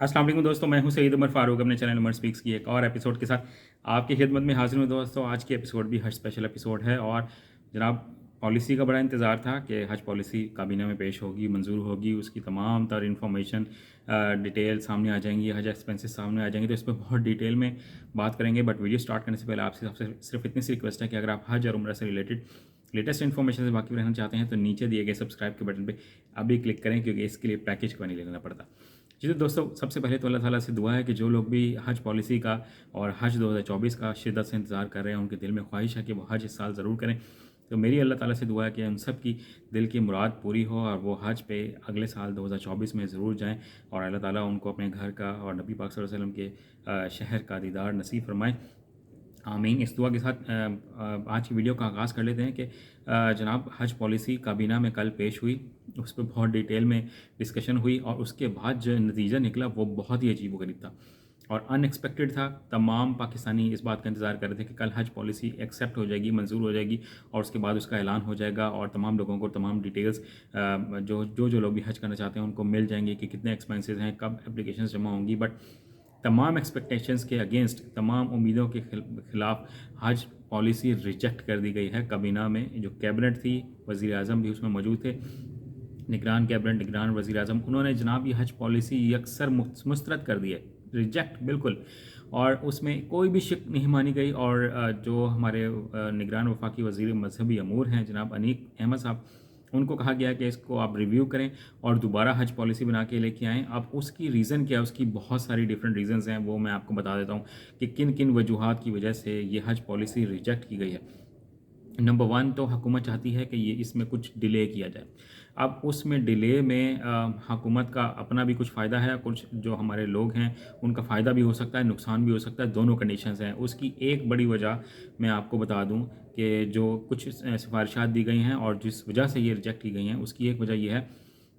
अस्सलाम वालेकुम दोस्तों, मैं हूं सईद उमर फ़ारूक अपने चैनल उमर स्पीक्स की एक और एपिसोड के साथ आपकी खिदमत में हाजिर हूं। दोस्तों, आज की एपिसोड भी हज स्पेशल एपिसोड है और जनाब पॉलिसी का बड़ा इंतज़ार था कि हज पॉलिसी काबीना में पेश होगी, मंजूर होगी, उसकी तमाम तर इन्फॉर्मेशन डिटेल सामने आ जाएंगी, हज एक्सपेंसेस सामने आ जाएंगे। तो इस पर बहुत डिटेल में बात करेंगे। बट वीडियो स्टार्ट करने से पहले आपसे सबसे सिर्फ इतनी सी रिक्वेस्ट है कि अगर आप हज और उम्रा से रिलेटेड लेटेस्ट इन्फॉर्मेशन से वाकिफ़ रहना चाहते हैं तो नीचे दिए गए सब्सक्राइब के बटन पे अभी क्लिक करें, क्योंकि इसके लिए पैकेज का नहीं लेना पड़ता। जी तो दोस्तों, सबसे पहले तो अल्लाह ताला से दुआ है कि जो लोग भी हज पॉलिसी का और हज 2024 का शिद्दत से इंतज़ार कर रहे हैं, उनके दिल में ख्वाहिश है कि वो हज इस साल ज़रूर करें। तो मेरी अल्लाह ताला से दुआ है कि उन सब की दिल की मुराद पूरी हो और वो हज पे अगले साल 2024 में ज़रूर जाएं और अल्लाह ताला उनको अपने घर का और नबी पाक सल्लल्लाहु अलैहि वसल्लम के शहर का दीदार नसीब फरमाएं। आमीन। इस दुआ के साथ आज की वीडियो का आगाज़ कर लेते हैं कि जनाब हज पॉलिसी काबीना में कल पेश हुई, उस पर बहुत डिटेल में डिस्कशन हुई और उसके बाद जो नतीजा निकला वो बहुत ही अजीबोगरीब था और अनएक्सपेक्टेड था। तमाम पाकिस्तानी इस बात का इंतज़ार कर रहे थे कि कल हज पॉलिसी एक्सेप्ट हो जाएगी, मंजूर हो जाएगी और उसके बाद उसका ऐलान हो जाएगा और तमाम लोगों को तमाम डिटेल्स जो लोग भी हज करना चाहते हैं उनको मिल जाएंगे कि कितने एक्सपेंसेस हैं, कब एप्लीकेशन जमा होंगी। बट तमाम एक्सपेक्टेशंस के अगेंस्ट, तमाम उम्मीदों के खिलाफ हज पॉलिसी रिजेक्ट कर दी गई है काबीना में। जो कैबिनेट थी, वज़ीर आज़म भी उसमें मौजूद थे, निगरान कैबिनेट, निगरान वज़ीर आज़म, उन्होंने जनाब ये हज पॉलिसी अक्सर मुस्तरद कर दी है, रिजेक्ट बिल्कुल। और उसमें कोई भी शिक नहीं मानी गई और जो हमारे निगरान वफाकी वज़ीर मजहबी अमूर हैं जनाब अनीक अहमद साहब, उनको कहा गया कि इसको आप रिव्यू करें और दोबारा हज पॉलिसी बना के लेके आएँ। अब उसकी रीज़न क्या है, उसकी बहुत सारी डिफरेंट रीज़न्स हैं, वो मैं आपको बता देता हूँ कि किन किन वजूहात की वजह से ये हज पॉलिसी रिजेक्ट की गई है। नंबर वन तो हुकूमत चाहती है कि ये इसमें कुछ डिले किया जाए। अब उसमें डिले में हुकूमत का अपना भी कुछ फ़ायदा है, कुछ जो हमारे लोग हैं उनका फ़ायदा भी हो सकता है, नुकसान भी हो सकता है, दोनों कंडीशंस हैं। उसकी एक बड़ी वजह मैं आपको बता दूं कि जो कुछ सिफारिशात दी गई हैं और जिस वजह से ये रिजेक्ट की गई हैं, उसकी एक वजह यह है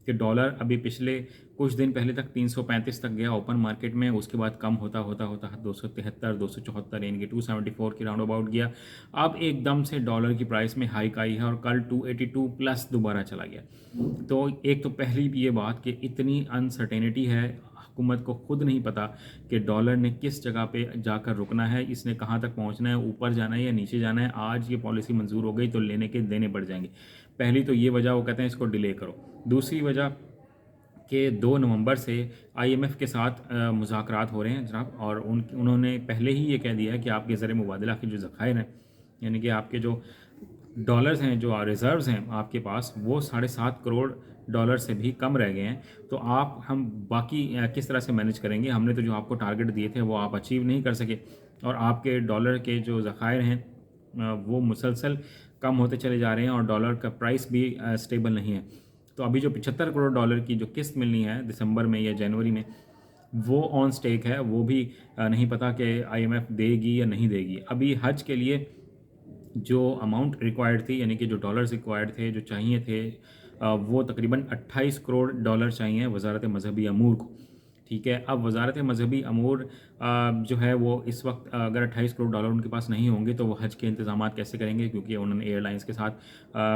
कि डॉलर अभी पिछले कुछ दिन पहले तक 335 तक गया ओपन मार्केट में, उसके बाद कम होता होता होता 273, 274 यानी कि 274 के राउंड अबाउट गया। अब एकदम से डॉलर की प्राइस में हाइक आई है और कल 282 प्लस दोबारा चला गया। तो एक तो पहली भी ये बात कि इतनी अनसर्टेनिटी है, हुकूमत को खुद नहीं पता कि डॉलर ने किस जगह पे जाकर रुकना है, इसने कहाँ तक पहुँचना है, ऊपर जाना है या नीचे जाना है। आज ये पॉलिसी मंजूर हो गई तो लेने के देने पड़ जाएंगे। पहली तो ये वजह, वो कहते हैं इसको डिले करो। दूसरी वजह कि 2 नवंबर से आईएमएफ के साथ मुज़ाकरात हो रहे हैं जनाब, और उन्होंने पहले ही ये कह दिया है कि आपके ज़र मुबादला के जो ज़खायर हैं, यानी कि आपके जो डॉलर्स हैं, जो रिज़र्व्स हैं आपके पास, वो 7.5 करोड़ डॉलर से भी कम रह गए हैं। तो हम बाकी किस तरह से मैनेज करेंगे? हमने तो जो आपको टारगेट दिए थे वो आप अचीव नहीं कर सके और आपके डॉलर के जो ज़खायर हैं वो मुसलसल कम होते चले जा रहे हैं और डॉलर का प्राइस भी स्टेबल नहीं है। तो अभी जो 75 करोड़ डॉलर की जो किस्त मिलनी है दिसंबर में या जनवरी में, वो ऑन स्टेक है, वो भी नहीं पता कि आईएमएफ देगी या नहीं देगी। अभी हज के लिए जो अमाउंट रिक्वायर्ड थी, यानी कि जो डॉलर्स रिक्वायर्ड थे, जो चाहिए थे, वो तकरीबन 28 करोड़ डॉलर चाहिए वजारत मजहबी अमूर को। ठीक है, अब वजारत मजहबी अमूर जो है वो इस वक्त अगर 28 करोड़ डॉलर उनके पास नहीं होंगे तो वो हज के इंतजाम कैसे करेंगे? क्योंकि उन्होंने एयरलाइंस के साथ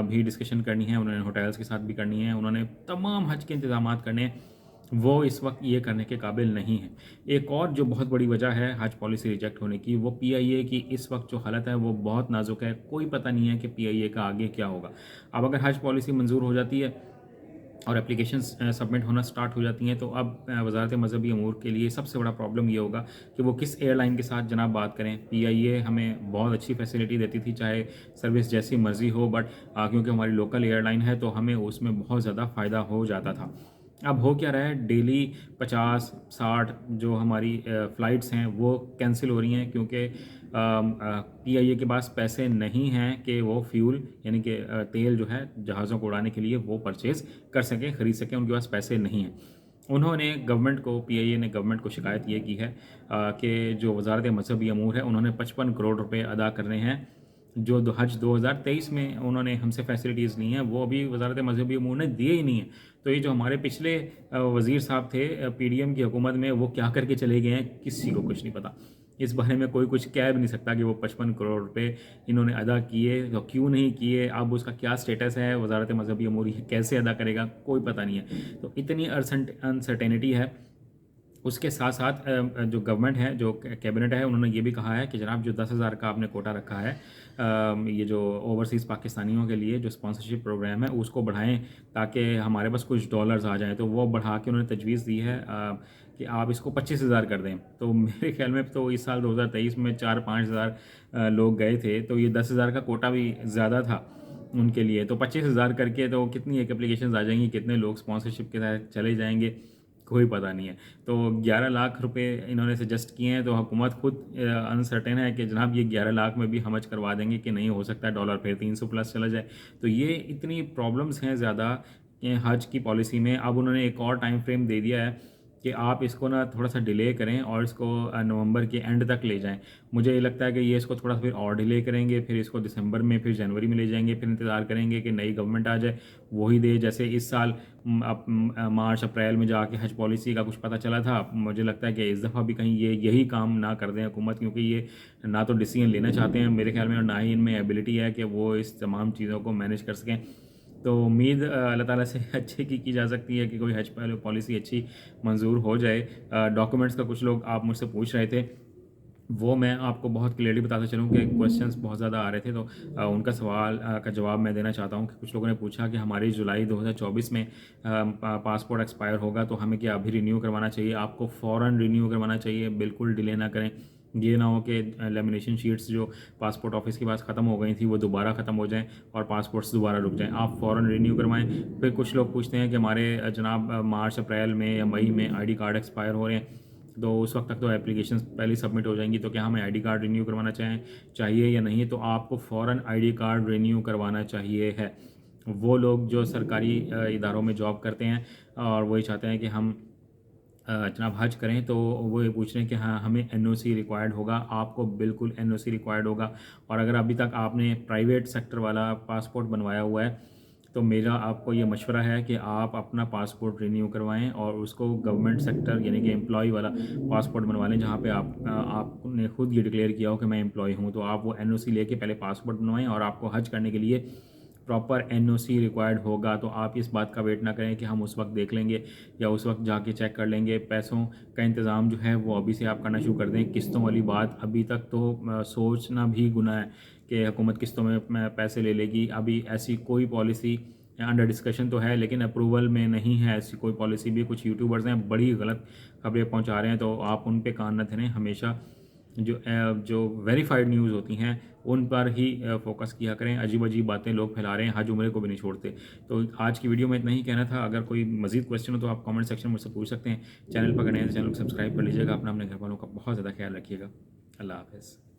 भी डिस्कशन करनी है, उन्होंने होटल्स के साथ भी करनी है, उन्होंने तमाम हज के इंतजाम करने हैं, वो इस वक्त ये करने के काबिल नहीं है। एक और जो बहुत बड़ी वजह है हज पॉलिसी रिजेक्ट होने की, वो पीआईए की इस वक्त जो हालत है वो बहुत नाजुक है। कोई पता नहीं है कि पीआईए का आगे क्या होगा। अब अगर हज पॉलिसी मंजूर हो जाती है और एप्लीकेशंस सबमिट होना स्टार्ट हो जाती हैं तो अब वजारत मजहबी अमूर के लिए सबसे बड़ा प्रॉब्लम ये होगा कि वो किस एयरलाइन के साथ जनाब बात करें। पीआईए हमें बहुत अच्छी फैसिलिटी देती थी, चाहे सर्विस जैसी मर्जी हो, बट क्योंकि हमारी लोकल एयरलाइन है तो हमें उसमें बहुत ज़्यादा फ़ायदा हो जाता था। अब हो क्या रहा है, डेली 50-60 जो हमारी फ़्लाइट्स हैं वो कैंसिल हो रही हैं क्योंकि पीआईए के पास पैसे नहीं हैं कि वो फ्यूल यानी कि तेल जो है जहाज़ों को उड़ाने के लिए वो परचेज़ कर सकें, ख़रीद सकें, उनके पास पैसे नहीं हैं। उन्होंने गवर्नमेंट को, पीआईए ने गवर्नमेंट को शिकायत ये की है कि जो वजारत मजहबी अमूर है उन्होंने 55 करोड़ रुपए अदा करने हैं जो हज 2023 में उन्होंने हमसे फैसिलिटीज़ ली हैं, वो अभी वजारत मजहबी अमूर ने दिए ही नहीं हैं। तो ये जो हमारे पिछले वज़ीर साहब थे पीडीएम की हुकूमत में, वो क्या करके चले गए हैं किसी को कुछ नहीं पता। इस बारे में कोई कुछ कह भी नहीं सकता कि वो 55 करोड़ रुपए इन्होंने अदा किए तो क्यों नहीं किए, अब उसका क्या स्टेटस है, वजारत मजहबी अमूर कैसे अदा करेगा, कोई पता नहीं है। तो इतनी अनसर्टेनिटी है उसके साथ साथ जो गवर्नमेंट है, जो कैबिनेट है, उन्होंने ये भी कहा है कि जनाब जो 10,000 का आपने कोटा रखा है, ये जो ओवरसीज़ पाकिस्तानियों के लिए जो स्पॉन्सरशिप प्रोग्राम है उसको बढ़ाएं ताकि हमारे पास कुछ डॉलर्स आ जाएं। तो वो बढ़ा के उन्होंने तजवीज़ दी है कि आप इसको 25,000 कर दें। तो मेरे ख्याल में तो इस साल 2023 में 4-5 हज़ार लोग गए थे, तो ये 10,000 का कोटा भी ज़्यादा था उनके लिए। तो 25,000 करके तो कितनी एक एप्लीकेशंस आ जाएंगी, कितने लोग स्पॉन्सरशिप के तहत चले जाएंगे, कोई पता नहीं है। तो 11 लाख रुपए इन्होंने सजेस्ट किए हैं, तो हुकूमत खुद अनसर्टेन है कि जनाब ये 11 लाख में भी हम हज करवा देंगे कि नहीं, हो सकता है डॉलर फिर 300 प्लस चला जाए। तो ये इतनी प्रॉब्लम्स हैं ज़्यादा हज की पॉलिसी में। अब उन्होंने एक और टाइम फ्रेम दे दिया है कि आप इसको ना थोड़ा सा डिले करें और इसको नवंबर के एंड तक ले जाएं। मुझे ये लगता है कि ये इसको थोड़ा सा फिर और डिले करेंगे, फिर इसको दिसंबर में, फिर जनवरी में ले जाएंगे, फिर इंतज़ार करेंगे कि नई गवर्नमेंट आ जाए, वही दे। जैसे इस साल अब मार्च अप्रैल में जाके हज पॉलिसी का कुछ पता चला था। मुझे लगता है कि इस दफ़ा भी कहीं ये यही काम ना कर दें हुकूमत, क्योंकि ये ना तो डिसीजन लेना चाहते हैं मेरे ख्याल में, और ना ही इनमें एबिलिटी है कि वो इस तमाम चीज़ों को मैनेज कर सकें। तो उम्मीद अल्लाह ताला से अच्छे की जा सकती है कि कोई हज पॉलिसी अच्छी मंजूर हो जाए। डॉक्यूमेंट्स का कुछ लोग आप मुझसे पूछ रहे थे, वो मैं आपको बहुत क्लियरली बताता चलूँ कि क्वेश्चंस बहुत ज़्यादा आ रहे थे, तो उनका सवाल का जवाब मैं देना चाहता हूँ कि कुछ लोगों ने पूछा कि हमारी जुलाई 2024 में पासपोर्ट एक्सपायर होगा तो हमें क्या अभी रिन्यू करवाना चाहिए। आपको फ़ौरन रिन्यू करवाना चाहिए, बिल्कुल डिले ना करें। ये ना हो कि लेमिनेशन शीट्स जो पासपोर्ट ऑफिस के पास ख़त्म हो गई थी वो दोबारा ख़त्म हो जाएं और पासपोर्ट्स दोबारा रुक जाएं। आप फ़ौरन रिन्यू करवाएं। फिर कुछ लोग पूछते हैं कि हमारे जनाब मार्च अप्रैल में या मई में आईडी कार्ड एक्सपायर हो रहे हैं, तो उस वक्त तक तो एप्लीकेशन पहले सबमिट हो जाएंगी, तो क्या हमें आईडी कार्ड रिन्यू करवाना चाहिए या नहीं। तो आपको फ़ौरन आईडी कार्ड रिन्यू करवाना चाहिए है। वो लोग जो सरकारी इदारों में जॉब करते हैं और वही चाहते हैं कि हम जनाब हज करें, तो वो ये पूछ रहे हैं कि हाँ हमें एनओसी रिक्वायर्ड होगा। आपको बिल्कुल एनओसी रिक्वायर्ड होगा। और अगर अभी तक आपने प्राइवेट सेक्टर वाला पासपोर्ट बनवाया हुआ है तो मेरा आपको ये मशवरा है कि आप अपना पासपोर्ट रिन्यू करवाएं और उसको गवर्नमेंट सेक्टर यानी कि एम्प्लॉय वाला पासपोर्ट बनवा लें, जहाँ पे आपने खुद ये डिक्लेयर किया हो कि मैं एम्प्लॉय हूँ। तो आप वो एनओसी लेके पहले पासपोर्ट बनवाएं और आपको हज करने के लिए प्रॉपर एनओसी रिक्वायर्ड होगा। तो आप इस बात का वेट ना करें कि हम उस वक्त देख लेंगे या उस वक्त जाके चेक कर लेंगे। पैसों का इंतज़ाम जो है वो अभी से आप करना शुरू कर दें। किस्तों वाली बात अभी तक तो सोचना भी गुनाह है कि हुकूमत किस्तों में पैसे ले लेगी। अभी ऐसी कोई पॉलिसी अंडर डिस्कशन तो है लेकिन अप्रूवल में नहीं है ऐसी कोई पॉलिसी भी। कुछ यूट्यूबर्स हैं बड़ी गलत खबरें पहुंचा रहे हैं, तो आप उन पे कान न धरें। हमेशा जो वेरीफाइड न्यूज़ होती हैं उन पर ही फोकस किया करें। अजीब अजीब बातें लोग फैला रहे हैं, हज उम्रे को भी नहीं छोड़ते। तो आज की वीडियो में इतना ही कहना था। अगर कोई मजीद क्वेश्चन हो तो आप कमेंट सेक्शन में मुझसे पूछ सकते हैं। चैनल पर नए हैं तो चैनल को सब्सक्राइब कर लीजिएगा। अपना अपने घर वालों का बहुत ज़्यादा ख्याल रखिएगा। अल्लाह हाफ़िज़।